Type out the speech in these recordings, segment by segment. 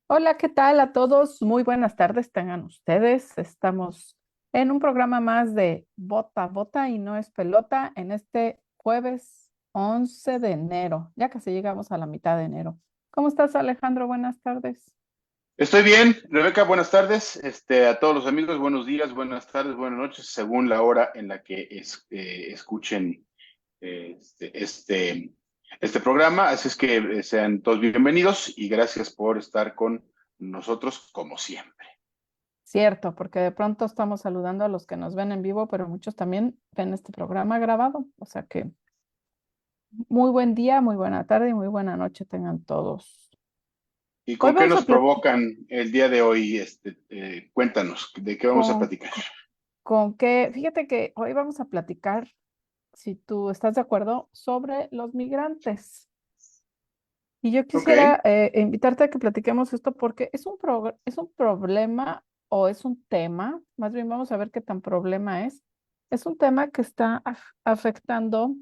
Hola, ¿qué tal a todos? Muy buenas tardes tengan ustedes. Estamos en un programa más de Bota, Bota y no es pelota en este jueves 11 de enero. Ya casi llegamos a la mitad de enero. ¿Cómo estás, Alejandro? Buenas tardes. Estoy bien, Rebeca, buenas tardes. A todos los amigos, buenos días, buenas tardes, buenas noches, según la hora en la que escuchen eh, este, este, este programa. Así es que sean todos bienvenidos y gracias por estar con nosotros como siempre. Cierto, porque de pronto estamos saludando a los que nos ven en vivo, pero muchos también ven este programa grabado. O sea que muy buen día, muy buena tarde y muy buena noche tengan todos. ¿Y Hoy con qué vamos a nos platicar provocan el día de hoy? Cuéntanos, ¿de qué vamos a con, platicar? con que, fíjate que hoy vamos a platicar, si tú estás de acuerdo, sobre los migrantes. Y yo Ok, quisiera invitarte a que platiquemos esto porque es un problema o es un tema, más bien vamos a ver qué tan problema es. Es un tema que está afectando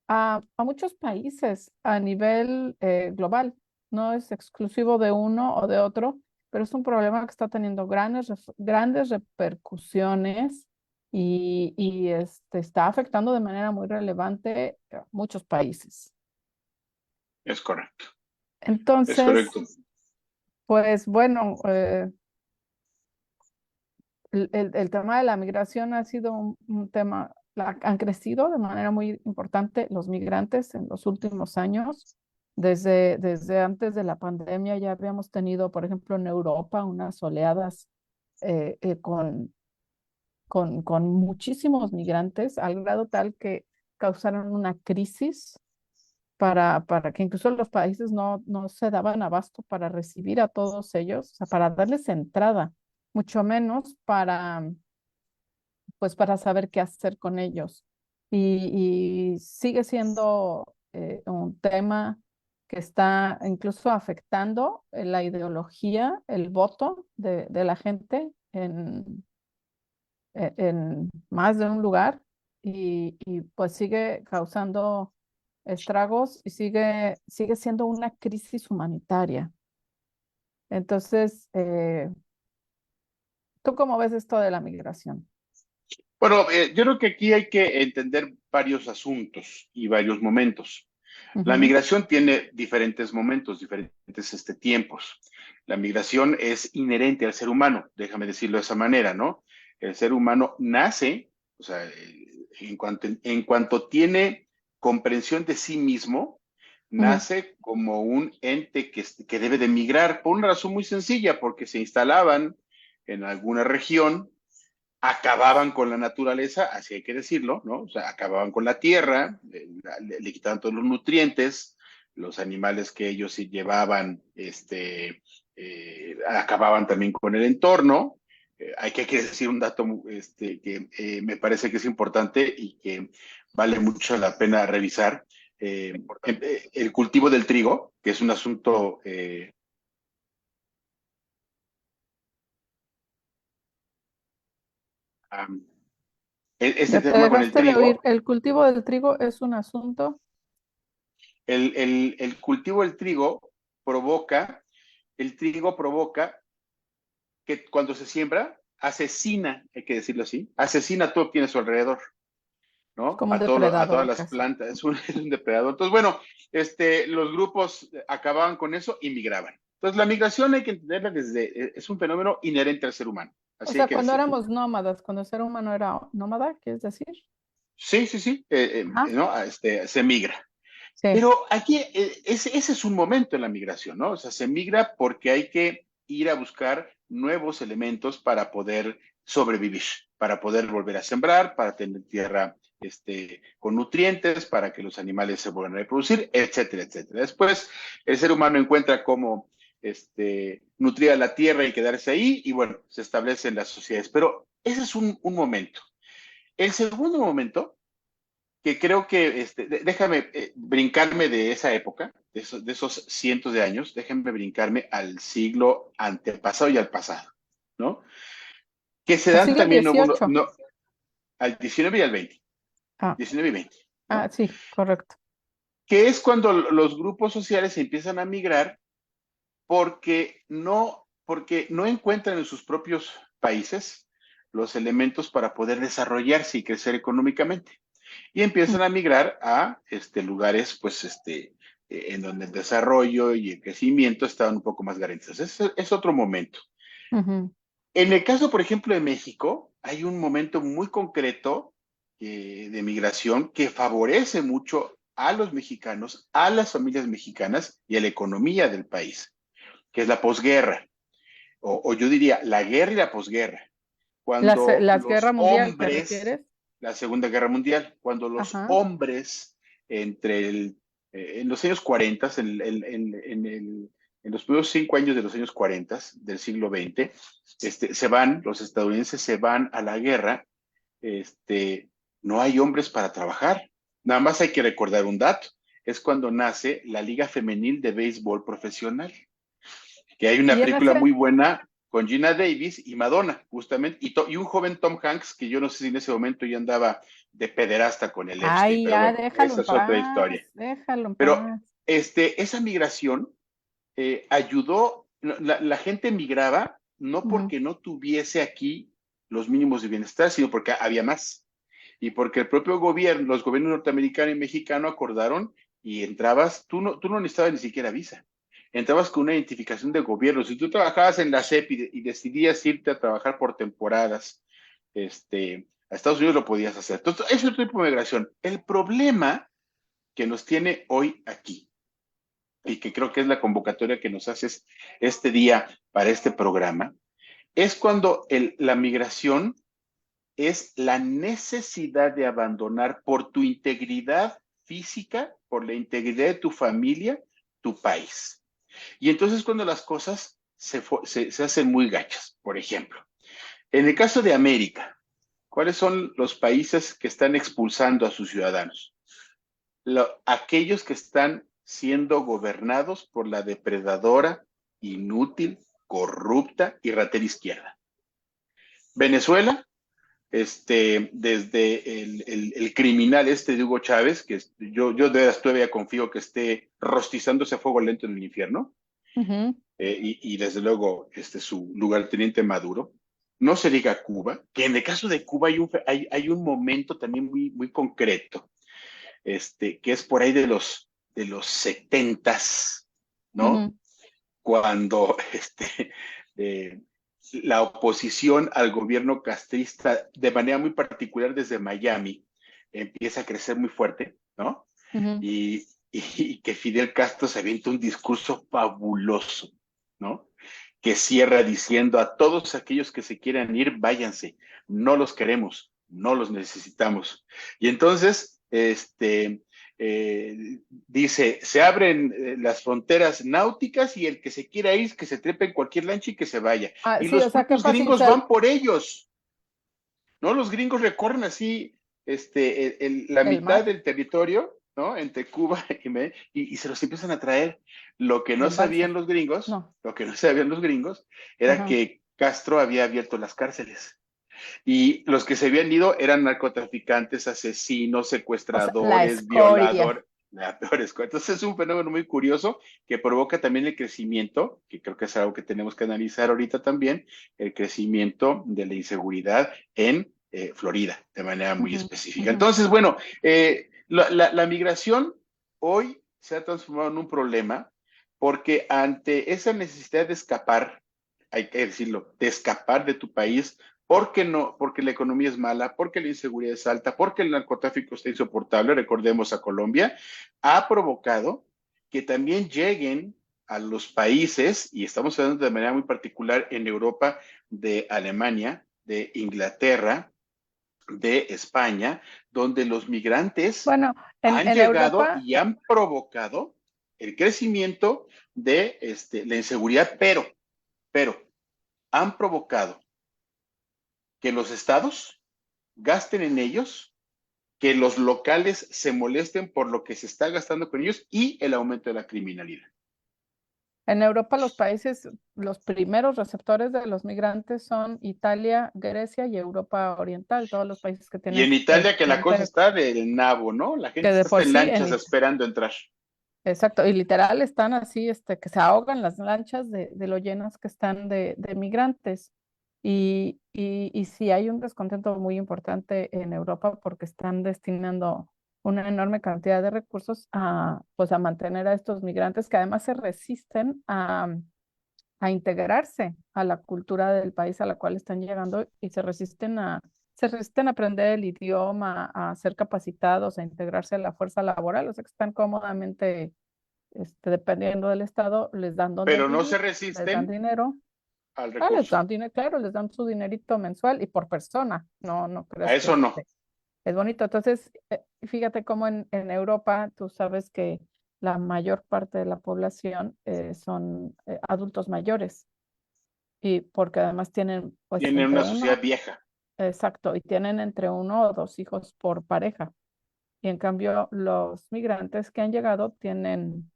a muchos países a nivel global. No es exclusivo de uno o de otro, pero es un problema que está teniendo grandes repercusiones y está afectando de manera muy relevante a muchos países. es correcto, es Entonces, correcto. pues bueno, el tema de la migración ha sido un tema, han crecido de manera muy importante los migrantes en los últimos años. Desde antes de la pandemia ya habíamos tenido, por ejemplo, en Europa unas oleadas con muchísimos migrantes, al grado tal que causaron una crisis para que incluso los países no se daban abasto para recibir a todos ellos, o sea, para darles entrada, mucho menos pues para saber qué hacer con ellos. Y sigue siendo un tema que está incluso afectando la ideología, el voto de la gente en más de un lugar y pues sigue causando estragos y sigue siendo una crisis humanitaria. Entonces, ¿tú cómo ves esto de la migración? Bueno, yo creo que aquí hay que entender varios asuntos y varios momentos. La Ujú, migración tiene diferentes momentos, diferentes tiempos. La migración es inherente al ser humano, déjame decirlo de esa manera, ¿no? El ser humano nace, o sea, en cuanto tiene comprensión de sí mismo, ujú, nace como un ente que debe de migrar por una razón muy sencilla, porque se instalaban en alguna región, acababan con la naturaleza, así hay que decirlo, ¿no? O sea, acababan con la tierra, le quitaban todos los nutrientes, los animales que ellos sí llevaban, acababan también con el entorno. Hay que decir un dato que me parece que es importante y que vale mucho la pena revisar. El cultivo del trigo, que es un asunto um, este ya te tema con el dejaste de oír. trigo. El cultivo del trigo es un asunto. El cultivo del trigo provoca que cuando se siembra, asesina, hay que decirlo así, asesina todo lo que tiene a su alrededor, Es ¿no? como un A todas depredador las casi. plantas, es un depredador. Entonces, bueno, los grupos acababan con eso y migraban. Entonces, la migración hay que entenderla es un fenómeno inherente al ser humano, O así hay sea, que cuando decirlo. éramos nómadas, cuando el ser humano era nómada, ¿quieres decir? Sí, sí, sí, Ajá, ¿no? Se migra. sí. Pero aquí, ese es un momento en la migración, ¿no? O sea, se migra porque hay que ir a buscar nuevos elementos para poder sobrevivir, para poder volver a sembrar, para tener tierra con nutrientes, para que los animales se vuelvan a reproducir, etcétera, etcétera. Después, el ser humano encuentra cómo nutrir a la tierra y quedarse ahí, y bueno, se establecen las sociedades. Pero ese es un momento. El segundo momento que creo que, déjame brincarme de esa época, de esos cientos de años, déjame brincarme al siglo antepasado y al pasado, ¿no? Que se Al dan siglo también XVIII. al 19 y al 20, Ah, 19 y 20, ah, ¿no? sí, correcto. Que es cuando los grupos sociales empiezan a migrar porque no encuentran en sus propios países los elementos para poder desarrollarse y crecer económicamente. Y empiezan a migrar a lugares, pues, en donde el desarrollo y el crecimiento estaban un poco más garantizados. Es otro momento. Ujú, En el caso, por ejemplo, de México, hay un momento muy concreto de migración que favorece mucho a los mexicanos, a las familias mexicanas y a la economía del país, que es la posguerra, o yo diría la guerra y la posguerra, cuando Las los guerra mundial, ¿te hombres, refieres? la Segunda Guerra Mundial, cuando los Ajá. hombres en los años 40, en los primeros 5 años de los años 40 del siglo XX, los estadounidenses se van a la guerra, este, no hay hombres para trabajar. Nada más hay que recordar un dato, es cuando nace la Liga Femenil de Béisbol Profesional, que hay una Y en película ese, muy buena con Gina Davis y Madonna, justamente, y un joven Tom Hanks, que yo no sé si en ese momento ya andaba de pederasta con el Epstein, ay, pero ya, bueno, déjalo esa en es otra historia. paz, déjalo en Pero paz. esa migración ayudó, la gente migraba no Ujú, porque no tuviese aquí los mínimos de bienestar, sino porque había más. Y porque el propio gobierno, los gobiernos norteamericano y mexicano acordaron y entrabas, tú no necesitabas ni siquiera visa. Entrabas con una identificación de gobierno. Si tú trabajabas en la SEP y decidías irte a trabajar por temporadas, a Estados Unidos lo podías hacer. Entonces, ese es otro tipo de migración. El problema que nos tiene hoy aquí, y que creo que es la convocatoria que nos haces este día para este programa, es cuando la migración es la necesidad de abandonar por tu integridad física, por la integridad de tu familia, tu país. Y entonces cuando las cosas se hacen muy gachas, por ejemplo, en el caso de América, ¿cuáles son los países que están expulsando a sus ciudadanos? Aquellos que están siendo gobernados por la depredadora, inútil, corrupta y ratera izquierda. Venezuela, desde el criminal de Hugo Chávez, que yo todavía confío que esté rostizándose a fuego lento en el infierno, ujú. y desde luego su lugarteniente Maduro. No se diga Cuba, que en el caso de Cuba hay un momento también muy, muy concreto, que es por ahí de los 70s, ¿no? Ujú. Cuando eh, la oposición al gobierno castrista, de manera muy particular desde Miami, empieza a crecer muy fuerte, ¿no? Ujú. Y que Fidel Castro se avienta un discurso fabuloso, ¿no? Que cierra diciendo a todos aquellos que se quieran ir, váyanse, no los queremos, no los necesitamos. Y entonces, dice, se abren las fronteras náuticas y el que se quiera ir, que se trepe en cualquier lancha y que se vaya. Ah, Y sí, los o sea, qué propios fácil gringos ser van por ellos, ¿no? Los gringos recorren así la el mitad mar del territorio, ¿no? Entre Cuba y se los empiezan a traer. Lo que no en balsas. sabían los gringos, No, lo que no sabían los gringos, era ajá. que Castro había abierto las cárceles. Y los que se habían ido eran narcotraficantes, asesinos, O sea, la secuestradores, escoria. violadores, la peor escuela. Entonces es un fenómeno muy curioso que provoca también el crecimiento, que creo que es algo que tenemos que analizar ahorita también, el crecimiento de la inseguridad en Florida, de manera muy Ujú, específica. ujú. Entonces, bueno, la migración hoy se ha transformado en un problema porque ante esa necesidad de escapar, hay que decirlo, de escapar de tu país, porque no, porque la economía es mala, porque la inseguridad es alta, porque el narcotráfico está insoportable, recordemos a Colombia, ha provocado que también lleguen a los países, y estamos hablando de manera muy particular en Europa, de Alemania, de Inglaterra, de España, donde los migrantes Bueno, han en llegado Europa, y han provocado el crecimiento de la inseguridad, pero han provocado que los estados gasten en ellos, que los locales se molesten por lo que se está gastando con ellos y el aumento de la criminalidad. en Europa los países, los primeros receptores de los migrantes son Italia, Grecia y Europa Oriental, todos los países que Y tienen en Italia que la cosa frontera, está del nabo, ¿no? La que gente de está hasta por en sí lanchas esperando entrar. exacto, y literal están así, que se ahogan las lanchas de lo llenas que están de migrantes. Y sí hay un descontento muy importante en Europa porque están destinando una enorme cantidad de recursos a, pues, a mantener a estos migrantes que además se resisten a integrarse a la cultura del país a la cual están llegando y se resisten a aprender el idioma, a ser capacitados, a integrarse a la fuerza laboral, o sea que están cómodamente, dependiendo del estado, les dan donde Pero no vivir, se les dan resisten dinero. al Ah, les recurso. dan dinero, claro, les dan su dinerito mensual y por persona. No, no A creas que eso no. es bonito. Entonces, fíjate cómo en Europa tú sabes que la mayor parte de la población son adultos mayores y porque además tienen pues Tienen entre una sociedad uno, vieja. exacto, y tienen entre 1 o 2 hijos por pareja. Y en cambio, los migrantes que han llegado tienen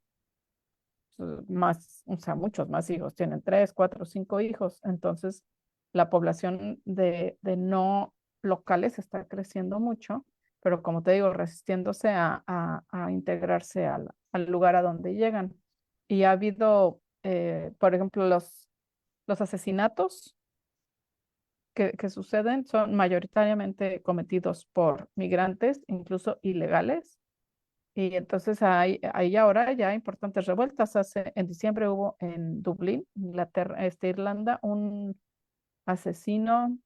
más, o sea, muchos más hijos, tienen 3, 4, 5 hijos. Entonces, la población de no locales está creciendo mucho, pero como te digo, resistiéndose a integrarse al lugar a donde llegan. Y ha habido, por ejemplo, los asesinatos que suceden son mayoritariamente cometidos por migrantes, incluso ilegales. Y entonces hay ahora ya importantes revueltas. En diciembre hubo en Dublín, Inglaterra, Irlanda, un asesino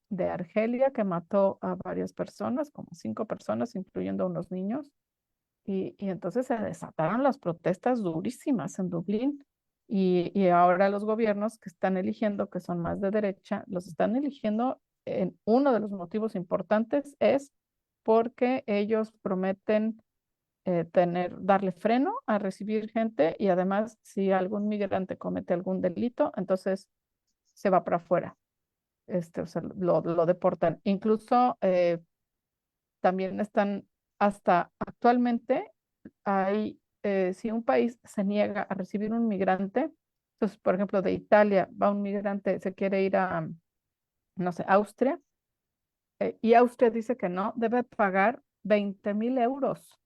de Argelia que mató a varias personas, como 5 personas, incluyendo unos niños. Y entonces se desataron las protestas durísimas en Dublín. Y ahora los gobiernos que están eligiendo, que son más de derecha, los están eligiendo en uno de los motivos importantes es porque ellos prometen darle freno a recibir gente y además si algún migrante comete algún delito, entonces se va para afuera, o sea, lo deportan. Incluso también están, hasta actualmente, si un país se niega a recibir un migrante, entonces, por ejemplo, de Italia va un migrante, se quiere ir a, no sé, Austria, y Austria dice que no, debe pagar 20.000 euros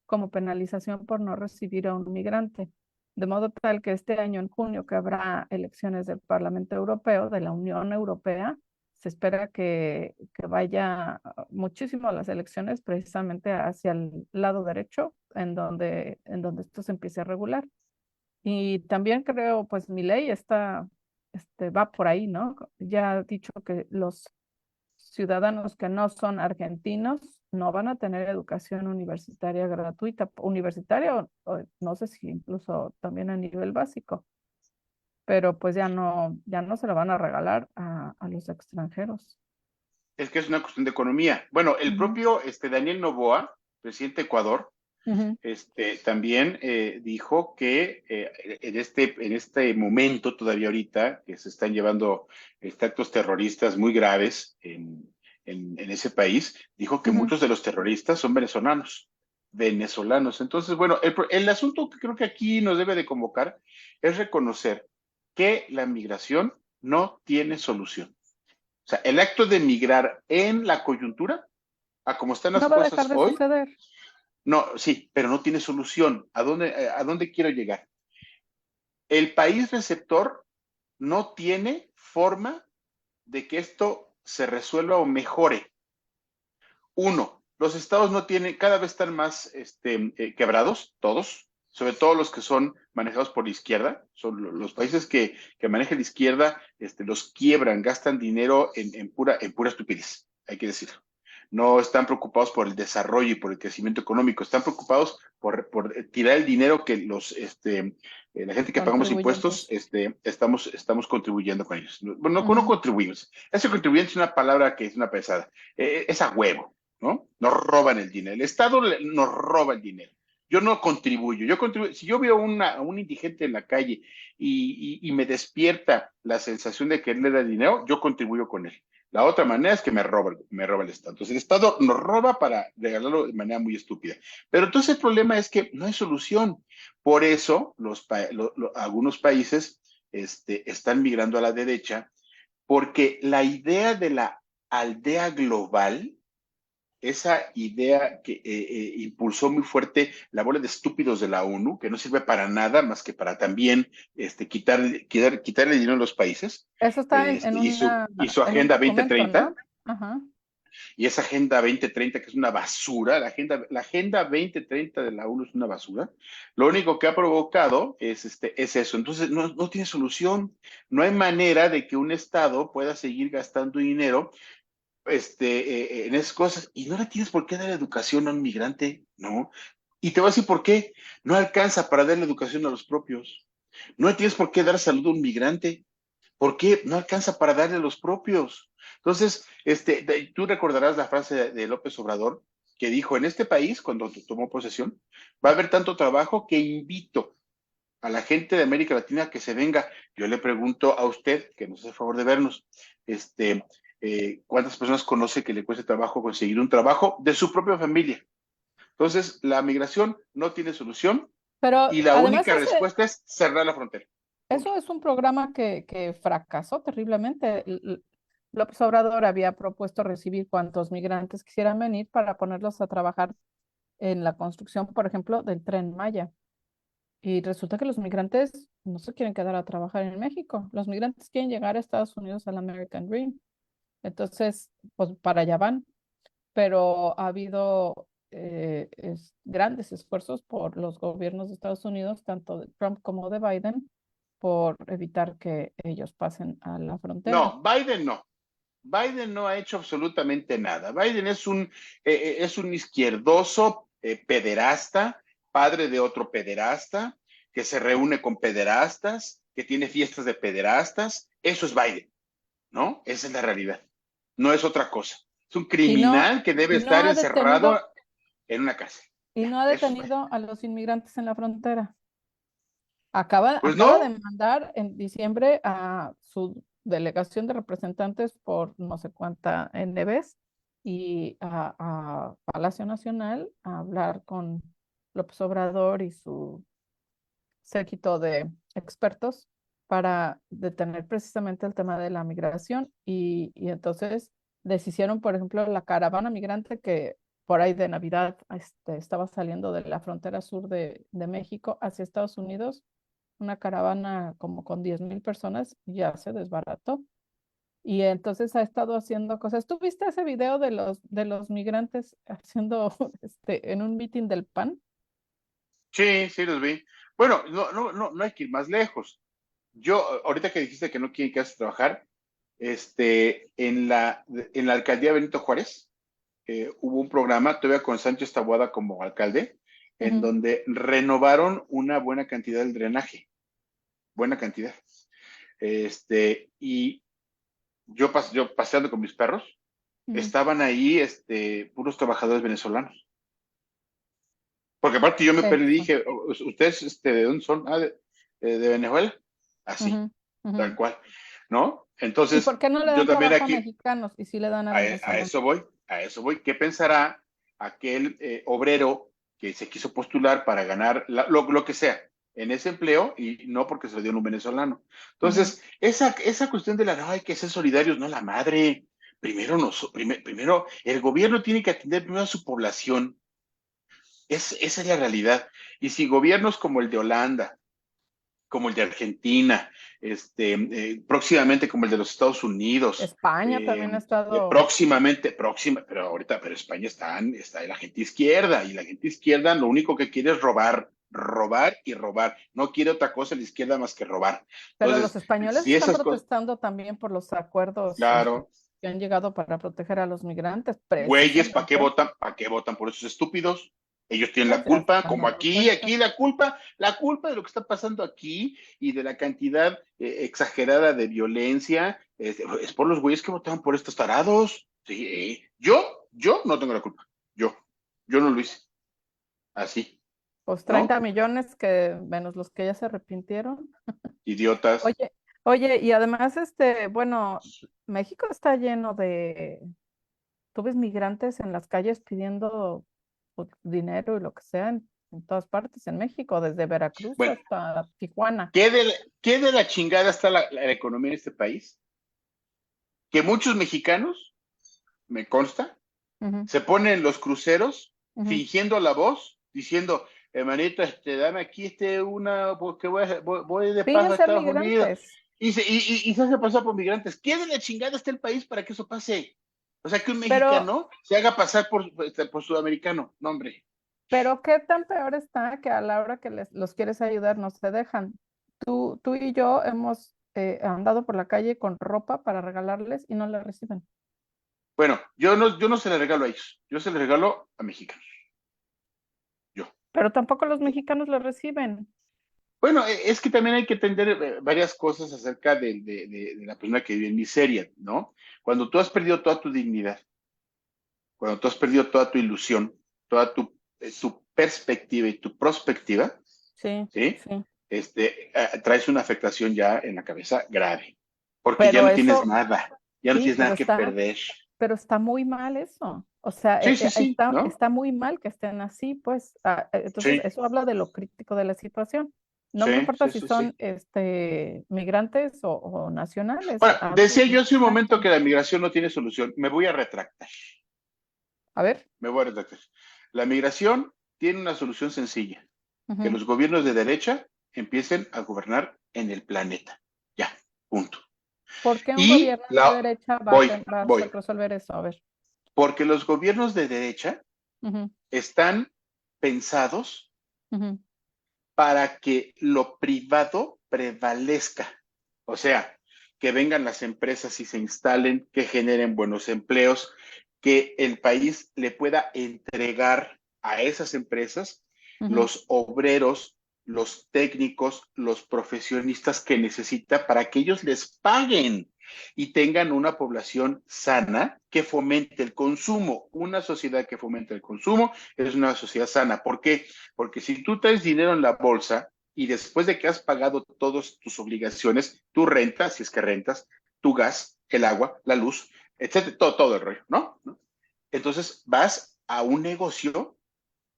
como penalización por no recibir a un migrante. De modo tal que este año, en junio, que habrá elecciones del Parlamento Europeo, de la Unión Europea, se espera que vaya muchísimo a las elecciones precisamente hacia el lado derecho, en donde esto se empiece a regular. Y también creo, pues mi ley va por ahí, ¿no? Ya ha dicho que los ciudadanos que no son argentinos no van a tener educación universitaria gratuita, universitaria o no sé si incluso también a nivel básico, pero pues ya no se lo van a regalar a los extranjeros. Es que es una cuestión de economía. Bueno, el Ujú, propio Daniel Noboa, presidente de Ecuador, ujú, también dijo que en este momento, todavía ahorita, que se están llevando actos terroristas muy graves en ese país, dijo que ujú. muchos de los terroristas son venezolanos. Venezolanos. Entonces, bueno, el asunto que creo que aquí nos debe de convocar es reconocer que la migración no tiene solución. O sea, el acto de migrar en la coyuntura, a como están las No va a dejar cosas de hoy, suceder. no, sí, pero no tiene solución. A dónde quiero llegar? El país receptor no tiene forma de que esto se resuelva o mejore. Uno, los estados no tienen, cada vez están más quebrados, todos, sobre todo los que son manejados por la izquierda. Son los países que maneja la izquierda, los quiebran, gastan dinero en pura estupidez, hay que decirlo. No están preocupados por el desarrollo y por el crecimiento económico, están preocupados por tirar el dinero que la gente que pagamos impuestos, Contribuyentes. estamos contribuyendo con ellos. Bueno, no Ujú, contribuimos. Ese contribuyente es una palabra que es una pesada. Es a huevo, ¿no? Nos roban el dinero. El Estado nos roba el dinero. Yo no contribuyo. Si yo veo a un indigente en la calle y me despierta la sensación de que él le da dinero, yo contribuyo con él. La otra manera es que me roba el Estado. Entonces, el Estado nos roba para regalarlo de manera muy estúpida. Pero entonces el problema es que no hay solución. Por eso, algunos países están migrando a la derecha, porque la idea de la aldea global esa idea que impulsó muy fuerte la bola de estúpidos de la ONU, que no sirve para nada más que para también quitarle dinero a los países, Eso está y su en un Agenda documento, 2030, ¿no? Ajá. y esa Agenda 2030 que es una basura, la agenda 2030 de la ONU es una basura, lo único que ha provocado es eso. Entonces, no tiene solución. No hay manera de que un Estado pueda seguir gastando dinero en esas cosas, y no le tienes por qué dar educación a un migrante, ¿no? Y te voy a decir por qué. No alcanza para darle educación a los propios. No le tienes por qué dar salud a un migrante. ¿Por qué? No alcanza para darle a los propios. Entonces, tú recordarás la frase de López Obrador que dijo, en este país, cuando tomó posesión, va a haber tanto trabajo que invito a la gente de América Latina que se venga. Yo le pregunto a usted, que nos hace el favor de vernos, ¿cuántas personas conoce que le cueste trabajo conseguir un trabajo de su propia familia? Entonces, la migración no tiene solución Pero y la además única respuesta es cerrar la frontera. Punto. eso es un programa que fracasó terriblemente. López Obrador había propuesto recibir cuantos migrantes quisieran venir para ponerlos a trabajar en la construcción, por ejemplo, del Tren Maya. Y resulta que los migrantes no se quieren quedar a trabajar en México. Los migrantes quieren llegar a Estados Unidos al American Dream. Entonces, pues para allá van. Pero ha habido grandes esfuerzos por los gobiernos de Estados Unidos, tanto de Trump como de Biden, por evitar que ellos pasen a la frontera. No, Biden no. Biden no ha hecho absolutamente nada. Biden es un izquierdoso pederasta, padre de otro pederasta, que se reúne con pederastas, que tiene fiestas de pederastas. Eso es Biden, ¿no? Esa es la realidad. No es otra cosa. Es un Y no, criminal que debe y no estar ha encerrado detenido, en una cárcel. y Ya, no ha eso es Biden. detenido a los inmigrantes en la frontera. Pues Acaba de no, mandar en diciembre a su delegación de representantes por no sé cuánta vez y a Palacio Nacional a hablar con López Obrador y su séquito de expertos para detener precisamente el tema de la migración y entonces deshicieron, por ejemplo, la caravana migrante que por ahí de Navidad estaba saliendo de la frontera sur de México hacia Estados Unidos, una caravana como con 10,000 personas, ya se desbarató. Y entonces ha estado haciendo cosas. ¿Tú viste ese video de los migrantes haciendo en un meeting del PAN? sí, sí los vi. Bueno, no hay que ir más lejos. Ahorita que dijiste que no quieren quedarse a trabajar, en la alcaldía Benito Juárez, hubo un programa, todavía con Sánchez Taboada como alcalde, en Ujú, donde renovaron una buena cantidad del drenaje, buena cantidad. Y yo paseando con mis perros, ujú. estaban ahí, puros trabajadores venezolanos. Porque aparte yo me perdí y Eso. dije, ¿ustedes, de dónde son? De Venezuela. Así, Ujú, ujú. tal cual, ¿no? ¿Y por Entonces, qué no le yo dan también trabajo a aquí, mexicanos y sí le dan a a venezolanos? eso voy, a eso voy. ¿Qué pensará aquel obrero que se quiso postular para ganar lo que sea en ese empleo y no porque se lo dio en un venezolano? Ujú. Entonces, esa cuestión de no, hay que ser solidarios, no la madre. Primero, el gobierno tiene que atender primero a su población. Esa es la realidad. Y si gobiernos como el de Holanda, como el de Argentina, próximamente como el de los Estados Unidos, España también ha estado, pero España está en la gente izquierda, y la gente izquierda lo único que quiere es robar, robar y robar. No quiere otra cosa la izquierda más que robar. pero los Entonces, españoles si están esas cosas, protestando también por los acuerdos claro, que han llegado para proteger a los migrantes, güeyes, ¿para qué precisamente. votan? ¿Para qué votan por esos estúpidos? Ellos tienen la Pues ya se culpa, están como dando aquí cuenta. la culpa de lo que está pasando aquí y de la cantidad exagerada de violencia es por los güeyes que votaron por estos tarados. Sí, yo no tengo la culpa. Yo, yo no lo hice. Así, Pues ¿no? 30 millones que menos los que ya se arrepintieron. Idiotas. Oye, oye, y además, bueno, México está lleno tú ves migrantes en las calles pidiendo pues, dinero y lo que sea en todas partes en México, desde Veracruz Bueno, hasta Tijuana. ¿qué de la chingada está la economía en este país? Que muchos mexicanos, me consta, ujú. Se ponen los cruceros Ujú. fingiendo la voz, diciendo, hermanito, dame aquí porque voy de paso a Fingen ser Estados Unidos. migrantes, Y se hace pasar por migrantes. ¿Quién de la chingada está el país para que eso pase? O sea, que un pero, mexicano se haga pasar por sudamericano. No, hombre. pero qué tan peor está que a la hora que los quieres ayudar no se dejan. Tú y yo hemos andado por la calle con ropa para regalarles y no la reciben. Bueno, yo no se le regalo a ellos. Yo se le regalo a mexicanos. Yo. Pero tampoco los mexicanos la reciben. Bueno, es que también hay que entender varias cosas acerca de la persona que vive en miseria, ¿no? Cuando tú has perdido toda tu dignidad, cuando tú has perdido toda tu ilusión, toda tu perspectiva y tu prospectiva, Sí, ¿sí? sí. Traes una afectación ya en la cabeza grave, porque ya Pero no tienes eso, nada, ya no sí, tienes nada que perder. pero está muy mal eso. O sea, Sí, sí, sí, ¿no? está muy mal que estén así, pues. Entonces, Sí, eso habla de lo crítico de la situación. No me sí, importa sí, si sí, son sí. migrantes o nacionales. Bueno, Algo decía yo les hace un momento sacan. que la migración no tiene solución. Me voy a retractar, A ver. me voy a retractar. La migración tiene una solución sencilla, que Ujú. los gobiernos de derecha empiecen a gobernar en el planeta. Ya, punto. ¿Por qué un Y gobierno de derecha voy, va a voy, resolver eso? A ver. porque los gobiernos de derecha Ujú, están pensados ujú, para que lo privado prevalezca. O sea, que vengan las empresas y se instalen, que generen buenos empleos, que el país le pueda entregar a esas empresas ujú. los obreros, los técnicos, los profesionistas que necesita para que ellos les paguen y tengan una población sana que fomente el consumo. Una sociedad que fomente el consumo es una sociedad sana. ¿Por qué? Porque si tú traes dinero en la bolsa y después de que has pagado todas tus obligaciones, tu renta, si es que rentas, tu gas, el agua, la luz, etcétera, todo el rollo, ¿no? Entonces vas a un negocio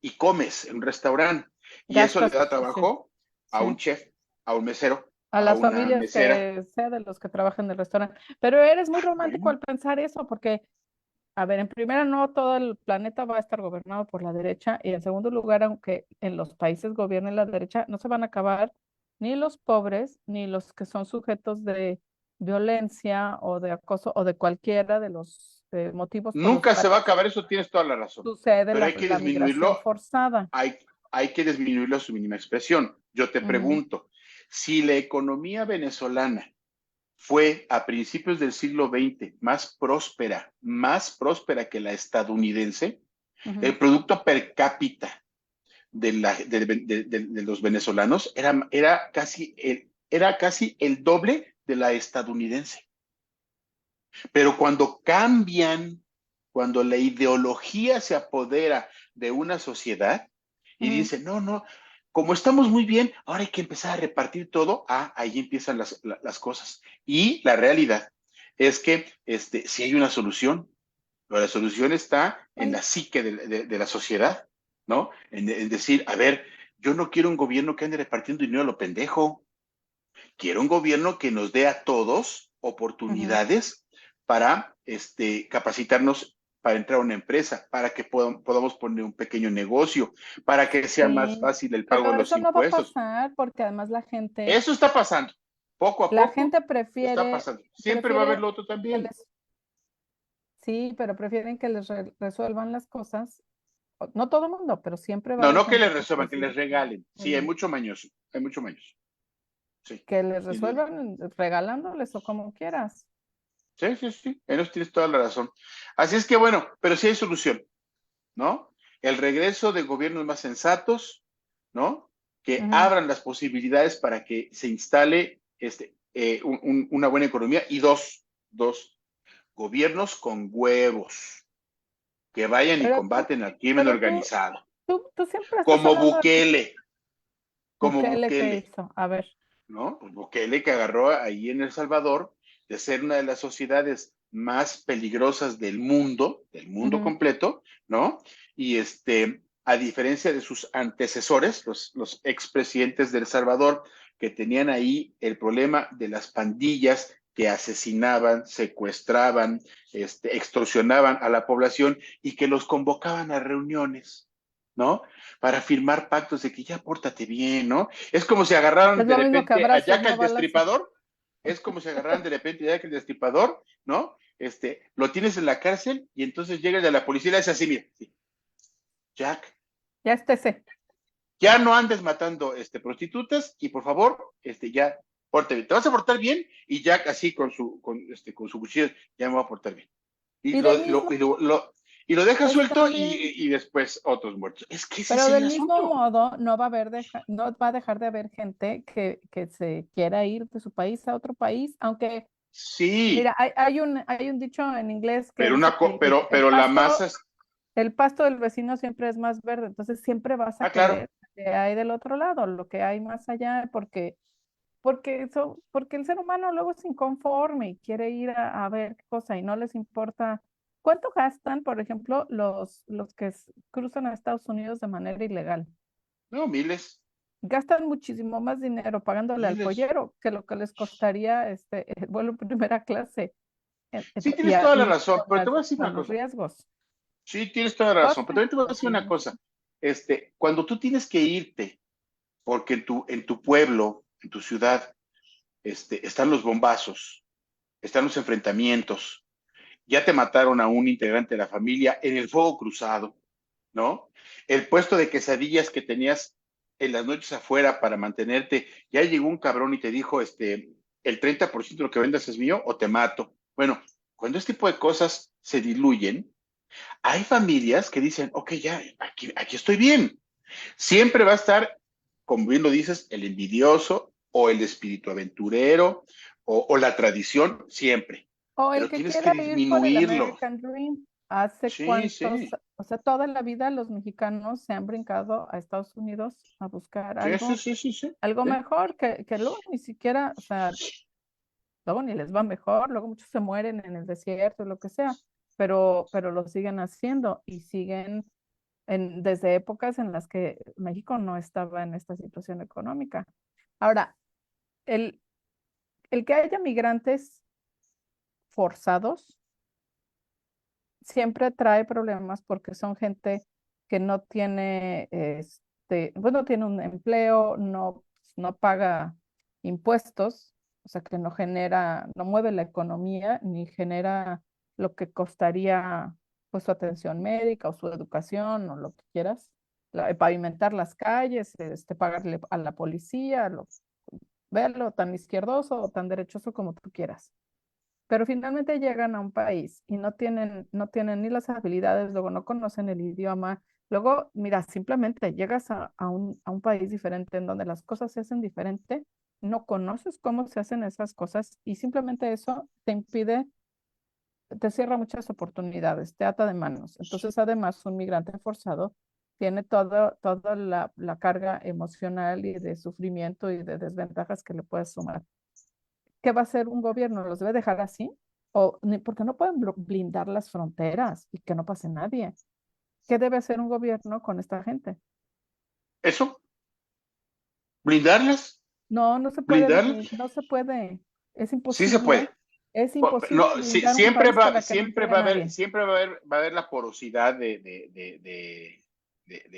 y comes en un restaurante y eso le Gastas, da sí, trabajo a sí. un chef, a un mesero, A a las una familias mesera. que sea de los que trabajan en el restaurante. Pero eres muy romántico Bueno, al pensar eso, porque, a ver, en primera, no todo el planeta va a estar gobernado por la derecha, y en segundo lugar, aunque en los países gobierne la derecha, no se van a acabar ni los pobres, ni los que son sujetos de violencia o de acoso o de cualquiera de los motivos por los nunca se va a cuales acabar, eso tienes toda la razón, sucede pero hay que la migración disminuirlo, forzada. hay, hay que disminuirlo a su mínima expresión. Yo te Ujú, pregunto, si la economía venezolana fue a principios del siglo XX más próspera que la estadounidense, ujú, el producto per cápita de los venezolanos era casi el doble de la estadounidense. Pero cuando la ideología se apodera de una sociedad y ujú. dice, no, no, como estamos muy bien, ahora hay que empezar a repartir todo, ahí empiezan las cosas. Y la realidad es que si hay una solución, pero la solución está en Ay, la psique de la sociedad, ¿no? En decir, a ver, yo no quiero un gobierno que ande repartiendo dinero a lo pendejo. Quiero un gobierno que nos dé a todos ujú. oportunidades para capacitarnos para entrar a una empresa, para que podamos poner un pequeño negocio, para que sea más Sí, fácil el pago pero de los eso no va a impuestos. pasar porque además Eso está pasando. Poco a la poco gente está pasando. Siempre va a haber prefiere lo otro que también. les, sí, pero prefieren que les resuelvan las cosas. No todo el mundo, pero siempre va a No, haber no que gente les que resuelvan, que les prefiere regalen. Sí, hay ujú, mucho mañoso. Hay mucho mañoso. Sí, que les sin duda. resuelvan regalándoles o como quieras. Sí, sí, sí. En eso tienes toda la razón. Así es que bueno, pero sí hay solución. ¿No? El regreso de gobiernos más sensatos, ¿no? Que Ujú, abran las posibilidades para que se instale una buena economía y dos, gobiernos con huevos, que vayan y Pero combaten al crimen pero organizado, tú siempre estás como hablando de los Bukele, como Bukele que Bukele, hizo. A ver. ¿no? Pues Bukele que agarró ahí en El Salvador de ser una de las sociedades más peligrosas del mundo Ujú, completo, ¿no? Y a diferencia de sus antecesores, los expresidentes de El Salvador, que tenían ahí el problema de las pandillas que asesinaban, secuestraban, extorsionaban a la población y que los convocaban a reuniones, ¿no? Para firmar pactos de que ya pórtate bien, ¿no? Es como si agarraran Es de lo mismo que repente a abrazos, Jack no el balazos. Destripador, es como si agarraran de repente a Jack el Destripador, ¿no? Lo tienes en la cárcel y entonces llega el de la policía y le dice así, mira, sí, Jack, Ya estése. ya no andes matando prostitutas y por favor, ya, porte bien. Te vas a portar bien y Jack así con su cuchillo, ya me voy a portar bien. Y Y lo, del mismo, y lo deja pues suelto también, y después otros muertos. Es que ese es pero del el mismo asunto. modo no va a haber no va a dejar de haber gente que se quiera ir de su país a otro país, aunque, mira, Sí, hay un dicho en inglés que pero, dice que pero la masa es... el pasto del vecino siempre es más verde, entonces siempre vas a Ah, claro. querer que hay del otro lado, lo que hay más allá, porque el ser humano luego es inconforme y quiere ir a ver qué cosa y no les importa. ¿Cuánto gastan, por ejemplo, los que cruzan a Estados Unidos de manera ilegal? No, miles, Gastan muchísimo más dinero pagándole al miles. pollero que lo que les costaría el vuelo en primera clase Sí, tienes toda la razón, pero te voy a decir una con los cosa. riesgos. Sí, tienes toda la razón, pero Coste, también te voy a decir una así. cosa. Cuando tú tienes que irte, porque en tu pueblo, en tu ciudad, están los bombazos, están los enfrentamientos, ya te mataron a un integrante de la familia en el fuego cruzado, ¿no? El puesto de quesadillas que tenías en las noches afuera para mantenerte, ya llegó un cabrón y te dijo, el 30% de lo que vendas es mío o te mato. Bueno, cuando este tipo de cosas se diluyen, hay familias que dicen, ok, ya, aquí estoy bien. Siempre va a estar, como bien lo dices, el envidioso o el espíritu aventurero o la tradición, siempre. O el Pero que tienes que quiera ir por el disminuirlo. American Dream. Hace Sí, cuántos, sí, o sea, toda la vida los mexicanos se han brincado a Estados Unidos a buscar sí, sí, sí, sí, sí. algo Sí. mejor que luego ni siquiera, o sea, luego ni les va mejor, luego muchos se mueren en el desierto, lo que sea, pero lo siguen haciendo y siguen desde épocas en las que México no estaba en esta situación económica. Ahora, el, el que haya migrantes forzados siempre trae problemas porque son gente que no tiene, pues no tiene un empleo, no paga impuestos, o sea que no genera, no mueve la economía ni genera lo que costaría pues su atención médica o su educación o lo que quieras, pavimentar las calles, pagarle a la policía, véalo tan izquierdoso o tan derechoso como tú quieras. Pero finalmente llegan a un país y no tienen ni las habilidades, luego no conocen el idioma, luego, mira, simplemente llegas a un país diferente en donde las cosas se hacen diferente, no conoces cómo se hacen esas cosas y simplemente eso te impide, te cierra muchas oportunidades, te ata de manos. Entonces, además, un migrante forzado tiene toda la carga emocional y de sufrimiento y de desventajas que le puedes sumar. ¿Qué va a hacer un gobierno? ¿Los debe dejar así? Porque no pueden blindar las fronteras y que no pase nadie. ¿Qué debe hacer un gobierno con esta gente? Eso, blindarlas, No, no se puede, blindarlas, no se puede. sí se puede. Es No, imposible sí, blindar un país para que no siempre entre nadie. va a haber la porosidad de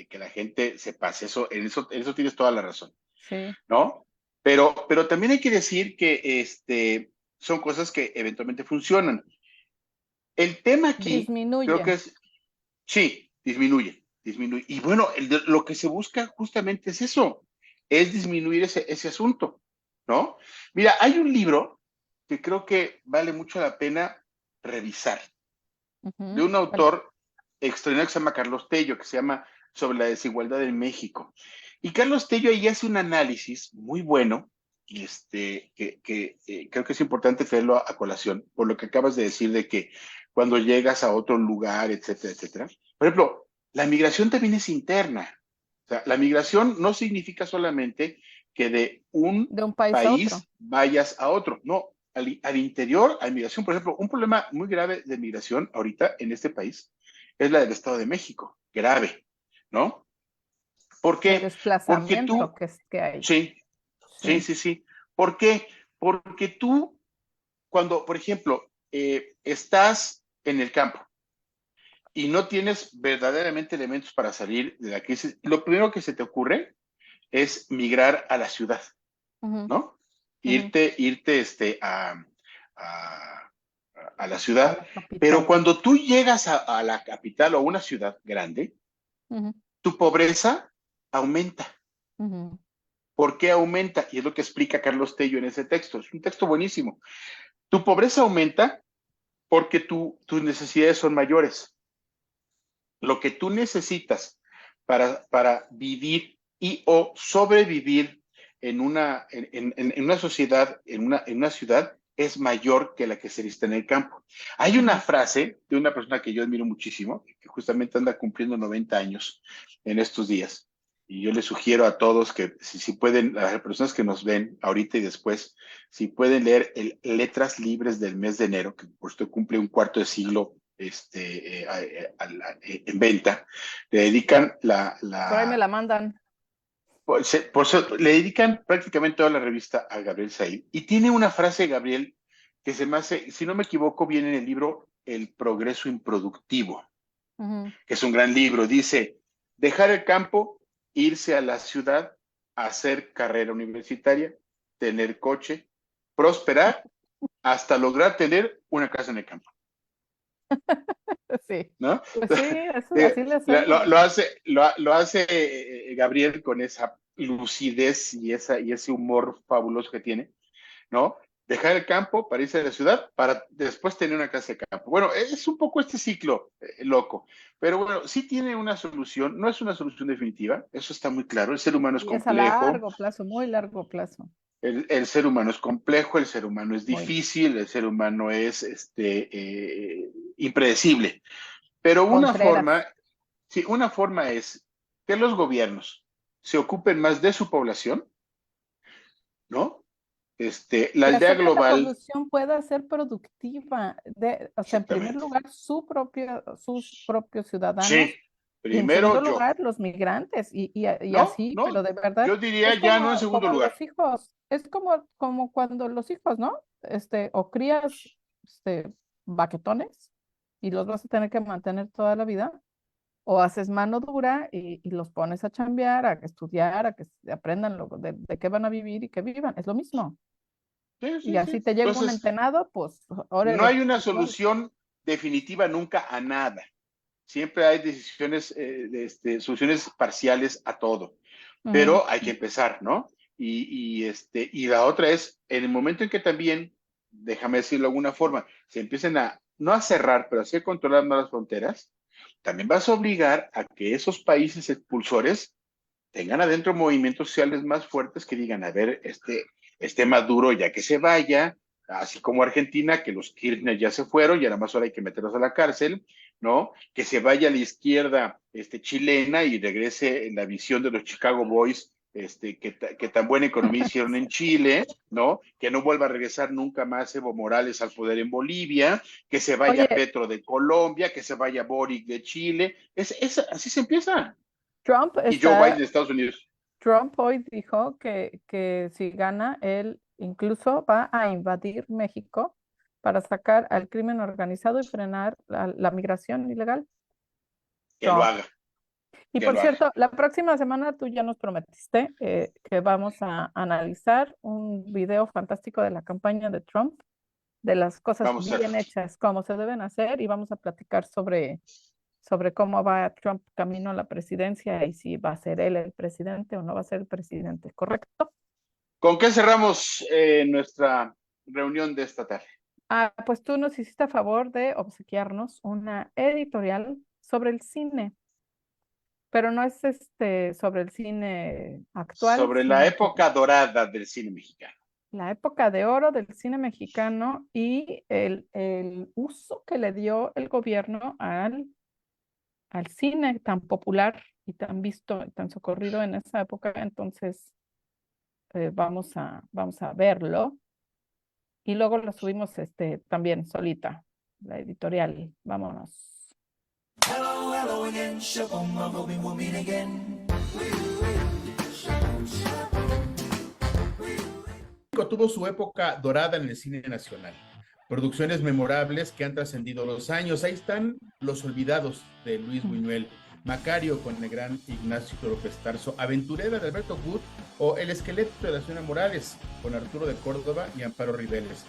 que la gente se pase. En eso tienes toda la razón, Sí, ¿no? Pero también hay que decir que son cosas que eventualmente funcionan. El tema aquí, creo que disminuyen. es, sí, disminuye, disminuye. Y bueno, lo que se busca justamente es eso, es disminuir ese asunto, ¿no? Mira, hay un libro que creo que vale mucho la pena revisar, de Ujú. un autor extraordinario que se llama Carlos Tello, que se llama Sobre la desigualdad en México. Y Carlos Tello ahí hace un análisis muy bueno, creo que es importante traerlo a colación, por lo que acabas de decir de que cuando llegas a otro lugar, etcétera, etcétera. Por ejemplo, la migración también es interna. O sea, la migración no significa solamente que de un De un país a otro. país vayas a otro. No, al interior hay migración. Por ejemplo, un problema muy grave de migración ahorita en este país es la del Estado de México. Grave, ¿no? ¿Por De qué? Porque desplazamiento tú, que hay. sí, sí, Sí. sí, sí. ¿Por qué? Porque tú cuando, por ejemplo, estás en el campo y no tienes verdaderamente elementos para salir de la crisis, lo primero que se te ocurre es migrar a la ciudad, Ujú, ¿no? ujú. Irte a, a la A ciudad. la Pero capital. cuando tú llegas a la capital o a una ciudad grande, Ujú, tu pobreza aumenta. ujú, ¿Por qué aumenta? Y es lo que explica Carlos Tello en ese texto. Es un texto buenísimo. Tu pobreza aumenta porque tus necesidades son mayores. Lo que tú necesitas para vivir y o sobrevivir en una sociedad, en una ciudad, es mayor que la que se necesita en el campo. Hay una ujú. frase de una persona que yo admiro muchísimo, que justamente anda cumpliendo 90 años en estos días, y yo les sugiero a todos que si pueden, a las personas que nos ven ahorita y después, si pueden leer Letras Libres del mes de enero, que por esto cumple un cuarto de siglo en venta, le dedican Por ahí me la mandan. le dedican prácticamente toda la revista a Gabriel Said. Y tiene una frase, Gabriel, que se me hace, si no me equivoco, viene en el libro El progreso improductivo, Ujú. que es un gran libro. Dice, dejar el campo, irse a la ciudad, hacer carrera universitaria, tener coche, prosperar, hasta lograr tener una casa en el campo, Sí, ¿no? pues sí, eso, así le hacemos. Lo hace Gabriel con esa lucidez y ese humor fabuloso que tiene, ¿no? Dejar el campo para irse a la ciudad para después tener una casa de campo. Bueno, es un poco este ciclo loco, pero bueno, sí tiene una solución, no es una solución definitiva, eso está muy claro, el ser humano es Y es a complejo, largo plazo, muy largo plazo. el ser humano es complejo, el ser humano es Muy difícil, el ser humano es impredecible. Pero Contreras. sí, una forma es que los gobiernos se ocupen más de su población, ¿no? La Y aldea hacer que la global, población pueda ser productiva, o sea, en primer exactamente. lugar, sus propios Sí, ciudadanos, y en segundo primero yo, lugar, los migrantes, y ¿no? así, ¿No? pero de verdad, Yo diría es ya no en segundo como lugar. los hijos, es como cuando los hijos, ¿no? O crías, baquetones, y los vas a tener que mantener toda la vida, o haces mano dura y los pones a chambear, a estudiar, a que aprendan de qué van a vivir y que vivan, es lo mismo. Sí, Y sí, así sí. te llega un Entonces, entenado, pues no órale, hay una igual. solución definitiva nunca a nada. Siempre hay decisiones, soluciones parciales a todo, Ujú, pero hay que empezar, ¿no? Y la otra es, en el momento en que también, déjame decirlo de alguna forma, se empiecen no a cerrar, pero sí a controlar más las fronteras, también vas a obligar a que esos países expulsores tengan adentro movimientos sociales más fuertes que digan, a ver, Maduro ya que se vaya, así como Argentina, que los Kirchner ya se fueron, y nada más ahora hay que meterlos a la cárcel, ¿no? Que se vaya a la izquierda chilena y regrese la visión de los Chicago Boys, que tan buena economía hicieron en Chile, ¿no? Que no vuelva a regresar nunca más Evo Morales al poder en Bolivia, que se vaya Oye, Petro de Colombia, que se vaya Boric de Chile. Así se empieza. Trump Y Joe Biden está, de Estados Unidos. Trump hoy dijo que si gana, él incluso va a invadir México para sacar al crimen organizado y frenar la migración ilegal. Que lo Trump. haga, Y que por lo haga. cierto, la próxima semana tú ya nos prometiste que vamos a analizar un video fantástico de la campaña de Trump, de las cosas Vamos a hacer. bien hechas, cómo se deben hacer, y vamos a platicar sobre cómo va Trump camino a la presidencia y si va a ser él el presidente o no va a ser el presidente, ¿correcto? ¿Con qué cerramos nuestra reunión de esta tarde? Ah, pues tú nos hiciste a favor de obsequiarnos una editorial sobre el cine, pero no es sobre el cine actual, Sobre la sino sobre época dorada del cine mexicano. la época de oro del cine mexicano y el uso que le dio el gobierno al cine tan popular y tan visto, tan socorrido en esa época. Entonces, vamos a verlo y luego lo subimos también solita, la editorial. Vámonos. Hello, hello again, Shabom, I'm hoping we'll meet again. Tuvo su época dorada en el cine nacional. Producciones memorables que han trascendido los años. Ahí están Los Olvidados de Luis Buñuel, Macario con el gran Ignacio López Tarso, Aventurera de Alberto Wood o El esqueleto de la señora Morales con Arturo de Córdoba y Amparo Ribeles.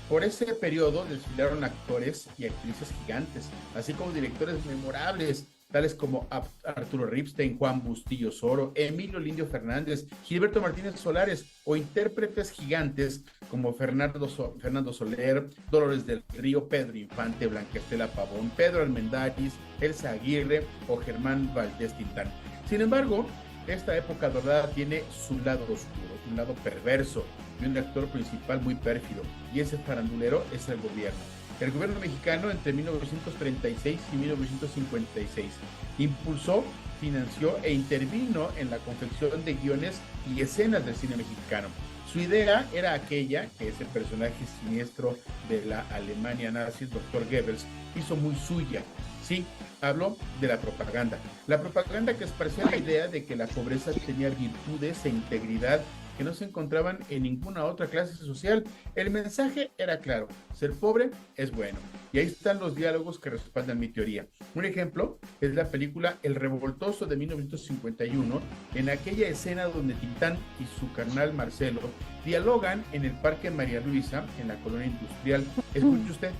Por ese periodo desfilaron actores y actrices gigantes, así como directores memorables, tales como Arturo Ripstein, Juan Bustillo Soro, Emilio Lindio Fernández, Gilberto Martínez Solares, o intérpretes gigantes como Fernando Soler, Dolores del Río, Pedro Infante, Blanca Estela Pavón, Pedro Armendáriz, Elsa Aguirre o Germán Valdés Tintán. Sin embargo, esta época dorada tiene su lado oscuro, un lado perverso, y un actor principal muy pérfido, y ese farandulero es el gobierno. El gobierno mexicano entre 1936 y 1956 impulsó, financió e intervino en la confección de guiones y escenas del cine mexicano. Su idea era aquella que ese personaje siniestro de la Alemania nazi, el Dr. Goebbels, hizo muy suya. Sí, hablo de la propaganda. La propaganda que esparcía la idea de que la pobreza tenía virtudes e integridad que no se encontraban en ninguna otra clase social. El mensaje era claro: ser pobre es bueno. Y ahí están los diálogos que respaldan mi teoría. Un ejemplo es la película El Revoltoso de 1951, en aquella escena donde Tintán y su carnal Marcelo dialogan en el Parque María Luisa, en la colonia industrial. Escuche usted.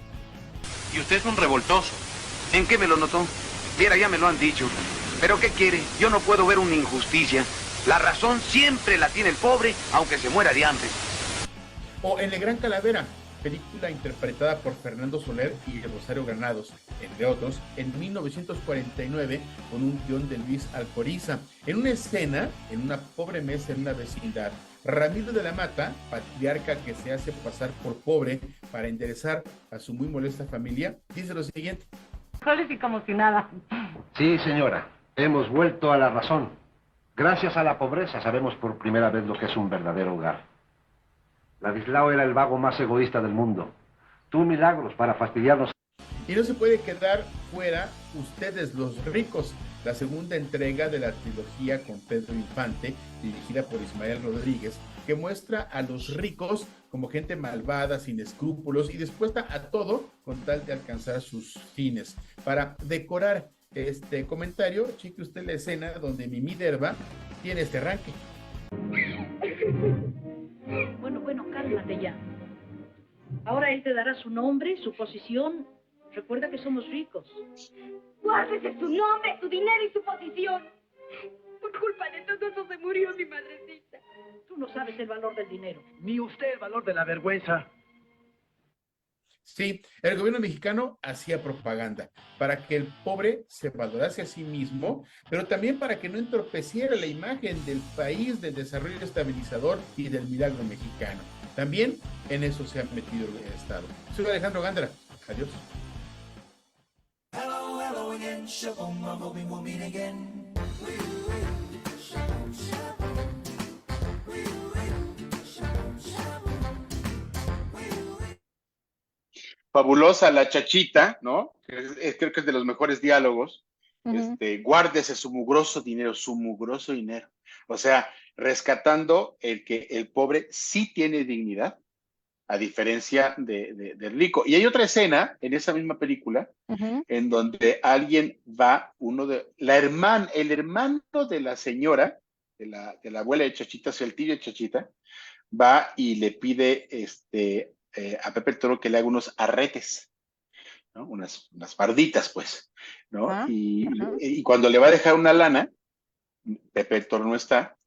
Y usted es un revoltoso. ¿En qué me lo notó? Viera, ya me lo han dicho. ¿Pero qué quiere? Yo no puedo ver una injusticia. La razón siempre la tiene el pobre, aunque se muera de hambre. O en El Gran Calavera, película interpretada por Fernando Soler y Rosario Granados, entre otros, en 1949, con un guión de Luis Alcoriza. En una escena, en una pobre mesa en una vecindad, Ramiro de la Mata, patriarca que se hace pasar por pobre para enderezar a su muy molesta familia, dice lo siguiente. Y como si nada. Sí, señora, hemos vuelto a la razón. Gracias a la pobreza sabemos por primera vez lo que es un verdadero hogar. Ladislao era el vago más egoísta del mundo. Tuvo milagros para fastidiarnos. Y no se puede quedar fuera Ustedes los Ricos, la segunda entrega de la trilogía con Pedro Infante, dirigida por Ismael Rodríguez, que muestra a los ricos como gente malvada, sin escrúpulos y dispuesta a todo con tal de alcanzar sus fines. Para decorar este comentario, cheque usted la escena donde Mimi Derba tiene este arranque. Bueno, cálmate ya. Ahora él te dará su nombre, su posición. Recuerda que somos ricos. Guárdese su nombre, su dinero y su posición. Por culpa de todo eso se murió mi madrecita. Tú no sabes el valor del dinero. Ni usted el valor de la vergüenza. Sí, el gobierno mexicano hacía propaganda para que el pobre se valorase a sí mismo, pero también para que no entorpeciera la imagen del país, del desarrollo estabilizador y del milagro mexicano. También en eso se ha metido el Estado. Soy Alejandro Gándara. Adiós. Hello, hello again, Shabom, I'm hoping we'll meet again. Fabulosa la chachita, ¿no? Creo que es de los mejores diálogos. Guárdese su mugroso dinero. O sea, rescatando el que el pobre sí tiene dignidad, a diferencia del rico. Y hay otra escena en esa misma película, en donde alguien va, el hermano de la señora, de la abuela de Chachita, el tío de Chachita, va y le pide a Pepe el Toro que le haga unos arretes, ¿no? Unas farditas, pues, ¿no? Y cuando le va a dejar una lana, Pepe el Toro no está,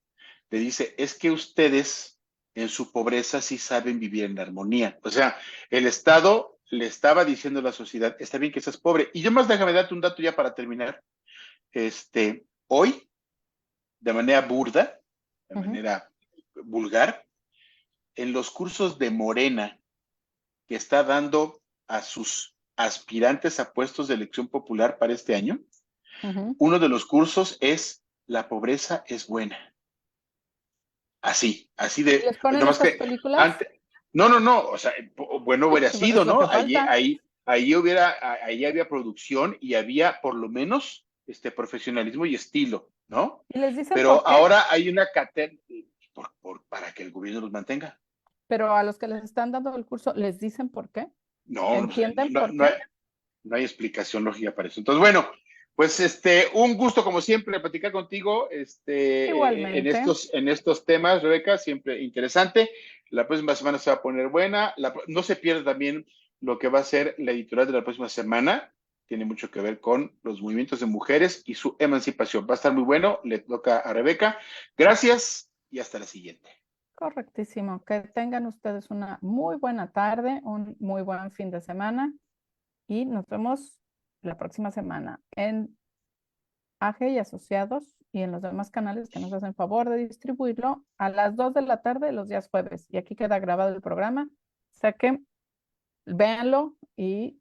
le dice, es que ustedes en su pobreza sí saben vivir en armonía. O sea, el Estado le estaba diciendo a la sociedad, está bien que seas pobre. Y yo más déjame darte un dato ya para terminar. Hoy, de manera burda, de manera vulgar, en los cursos de Morena que está dando a sus aspirantes a puestos de elección popular para este año, uno de los cursos es La pobreza es buena. Así de... ¿Les ponen estas películas? No, o sea, bueno hubiera sido, ¿no? Ahí había producción y había por lo menos profesionalismo y estilo, ¿no? ¿Y les dicen Pero por qué? ahora hay una cadena para que el gobierno los mantenga. Pero a los que les están dando el curso, ¿les dicen por qué? No, ¿Entienden por no qué? no hay explicación lógica para eso. Entonces, bueno, pues un gusto como siempre platicar contigo Igualmente. en estos temas, Rebeca, siempre interesante. La próxima semana se va a poner buena. No se pierda también lo que va a ser la editorial de la próxima semana. Tiene mucho que ver con los movimientos de mujeres y su emancipación. Va a estar muy bueno. Le toca a Rebeca. Gracias y hasta la siguiente. Correctísimo. Que tengan ustedes una muy buena tarde, un muy buen fin de semana y nos vemos la próxima semana en AG y Asociados y en los demás canales que nos hacen favor de distribuirlo a las 2 de la tarde los días jueves. Y aquí queda grabado el programa. O sea que véanlo y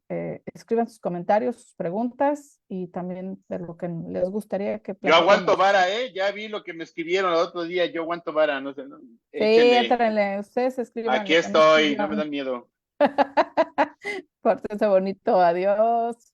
escriban sus comentarios, sus preguntas y también de lo que les gustaría que Yo aguanto platiquemos. vara, ¿eh? Ya vi lo que me escribieron el otro día. Yo aguanto vara. No sé, no. Sí, Échenle. éntrenle, ustedes Aquí escríbanle, que no es estoy. No me chillón. dan miedo. Pórtense bonito, adiós.